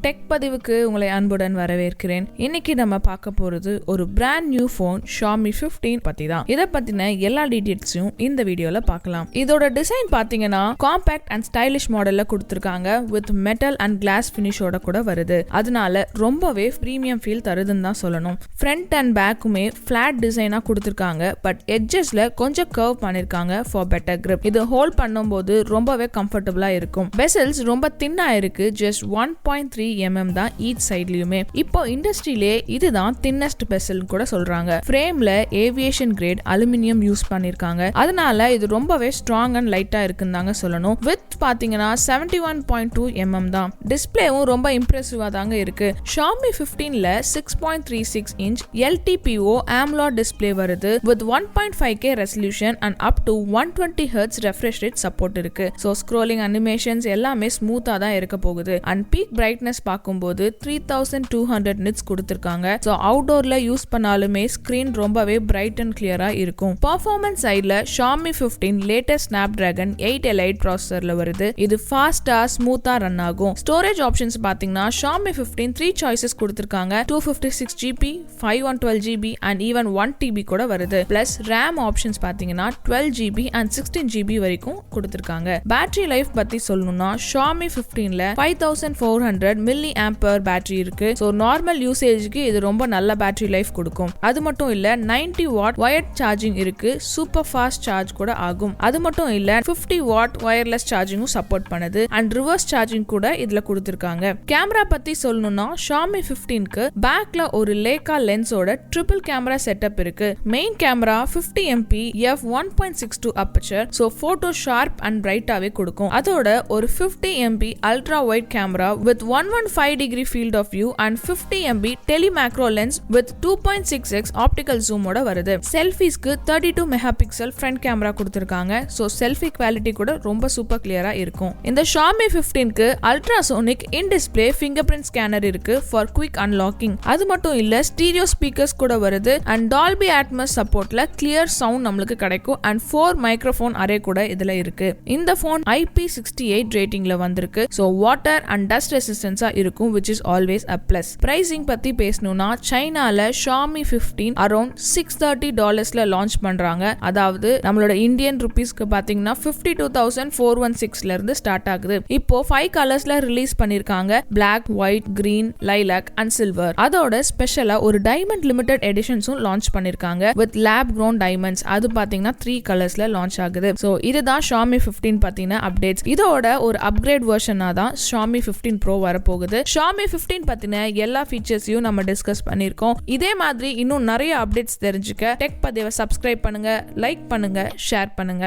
Tech பதிவுக்கு உங்களை அன்புடன் வரவேற்கிறேன். இன்னைக்கு நம்ம பார்க்க போறது ஒரு பிராண்ட் நியூ போன் Xiaomi 15 பத்தி தான். இத பத்தின எல்லா டீடைல்ஸையும் இந்த வீடியோல பார்க்கலாம். இதோட டிசைன் பாத்தீங்கன்னா காம்பாக்ட் அண்ட் ஸ்டைலிஷ் மாடல்ல கொடுத்திருக்காங்க. வித் மெட்டல் அண்ட் கிளாஸ் பினிஷோட கூட வருது. அதனால ரொம்பவே பிரீமியம் ஃபீல் தருதுன்னு தான் சொல்லணும். ஃப்ரண்ட் அண்ட் பேக்குமே ஃபிளாட் டிசைனா கொடுத்திருக்காங்க. பட் எட்ஜஸ்ல கொஞ்சம் கர்வ் பண்ணிருக்காங்க ஃபார் பெட்டர் grip. இது ஹோல்ட் பண்ணும்போது ரொம்பவே கம்ஃபர்டபுளா இருக்கும். பெசல்ஸ் ரொம்ப தின்னா இருக்கு. ஜஸ்ட் 1.3 mm தான் ஈச் சைட்லயுமே. இப்போ இண்டஸ்ட்ரியிலே இதுதான் தின்னஸ்ட் பெசல் கூட சொல்றாங்க. ஃப்ரேம்ல ஏவியேஷன் கிரேட் அலுமினியம் யூஸ் பண்ணிருக்காங்க. அதனால இது ரொம்பவே ஸ்ட்ராங் அண்ட் லைட்டா இருக்குன்னு தாங்க சொல்லணும். வித் பாத்தீங்கன்னா 71.2 mm தான். டிஸ்பிளேவும் ரொம்ப இம்ப்ரெசிவா தாங்க இருக்கு. Xiaomi 15ல 6.36 inch LTPO AMOLED டிஸ்பிளே வருது. With 1.5K resolution and up to 120 Hz refresh rate support இருக்கு. ஸோ ஸ்க்ரோலிங் அனிமேஷன்ஸ் எல்லாமே ஸ்மூத்தா தான் இருக்க போகுது. அண்ட் பீக் பிரைட்னஸ் பார்க்கும்போது 3200 nits கொடுத்திருக்காங்க. ஸோ அவுட்டோர்ல யூஸ் பண்ணாலுமே ஸ்கிரீன் ரொம்பவே பிரைட் அண்ட் கிளியரா இருக்கும். பர்ஃபார்மன்ஸ் சைட்ல Xiaomi 15 லேட்டஸ்ட் Snapdragon 8 Elite ப்ராசஸர்ல வருது. இது ஃபாஸ்டா ஸ்மூத்தா ரன் ஆகும். ஸ்டோரேஜ் ஆப்ஷன்ஸ் பாத்தீங்கன்னா Xiaomi 15 3 சாய்ஸஸ் கொடுத்திருக்காங்க. 256GB, 512GB and even 1TB கூட வருது. பிளஸ் RAM ஆப்ஷன்ஸ் பாத்தீங்கன்னா 12GB அண்ட் 16GB வரைக்கும் கொடுத்திருக்காங்க. பேட்டரி லைஃப் பத்தி சொல்லணும்னா Xiaomi 15ல 5400 mAh பேட்டரி இருக்கு. சோ நார்மல் யூசேஜ்க்கு இது ரொம்ப நல்ல பேட்டரி லைஃப் கொடுக்கும். அது மட்டும் இல்ல 90 வாட் வயர்ட் சார்ஜிங் இருக்கு. சூப்பர் ஃபாஸ்ட் சார்ஜ் கூட ஆகும். அது மட்டும் இல்ல 50 வாட் வயர்லெஸ் சார்ஜிங்கும் சப்போர்ட் பண்ணுது. அண்ட் ரிவர்ஸ் சார்ஜிங் கூட இதுல கொடுத்திருக்காங்க. கேமரா பத்தி சொல்லணும்னா Xiaomi 15க்கு பேக்ல ஒரு Leica லென்ஸோட ட்ரிபிள் கேமரா செட்டப் இருக்கு. Main camera 50MP f1.62 aperture. So photo sharp and பிரைட்டாவே கொடுக்கும். அதோட ஒரு 50MP ultra wide camera with 115° field of view and 50MP telemacro lens with 2.6x optical zoom ஓட வருது. செல்ஃபீஸ்க்கு 32 மெகாபிக்சல் ஃப்ரண்ட் கேமரா கொடுத்திருக்காங்க. So selfie quality கூட ரொம்ப சூப்பர் கிளியரா இருக்கும். இந்த Xiaomi 15க்கு ultrasonic in display finger print scanner இருக்கு ஃபார் குவிக் அன்லாக்கிங். அது மட்டும் இல்ல ஸ்டீரியோ ஸ்பீக்கர்ஸ் கூட வருது. அண்ட் டால்பி அட்மஸ் சப்போர்ட்ல கிளியர் சவுண்ட் நம்மளுக்கு கிடைக்கும். அண்ட் 4 மைக்ரோஃபோன் அரே கூட இதுல இருக்கு. இந்த போன் IP68 ரேட்டிங்ல வந்திருக்கு. சோ வாட்டர் அண்ட் டஸ்ட் ரெசிஸ்டன்ஸா இருக்கும், which is always a plus. Pricing பத்தி பேசணும்னா சைனால Xiaomi 15 அரௌண்ட் $630ல லான்ச் பண்றாங்க. அதாவது நம்மளோட இந்தியன் ருபீஸ்க்கு பாத்தீங்கன்னா 52,416ல இருந்து ஸ்டார்ட் ஆகுது. இப்போ 5 கலர்ஸ்ல ரிலீஸ் பண்ணிருக்காங்க. Black, white, green, lilac and silver. அதோட ஸ்பெஷலா ஒரு டைமண்ட் லிமிடெட் எடிஷன்ஸும் லான்ச் பண்ணிருக்காங்க. With lab grown diamonds. அது பாத்தீங்கன்னா 3 கலர்ஸ்ல லான்ச் ஆகுது. சோ இதுதான் Xiaomi 15 பாத்தீங்கன்னா அப்டேட்ஸ். இதோட ஒரு அப்கிரேட் வெர்ஷனா தான் Xiaomi 15 Pro வரப்போகுது. Xiaomi 15 பத்தின எல்லா ஃபீச்சர்ஸையும் நம்ம டிஸ்கஸ் பண்ணிருக்கோம். இதே மாதிரி இன்னும் நிறைய அப்டேட்ஸ் தெரிஞ்சுக்க டெக் பதிவை சப்ஸ்கிரைப் பண்ணுங்க, லைக் பண்ணுங்க, ஷேர் பண்ணுங்க.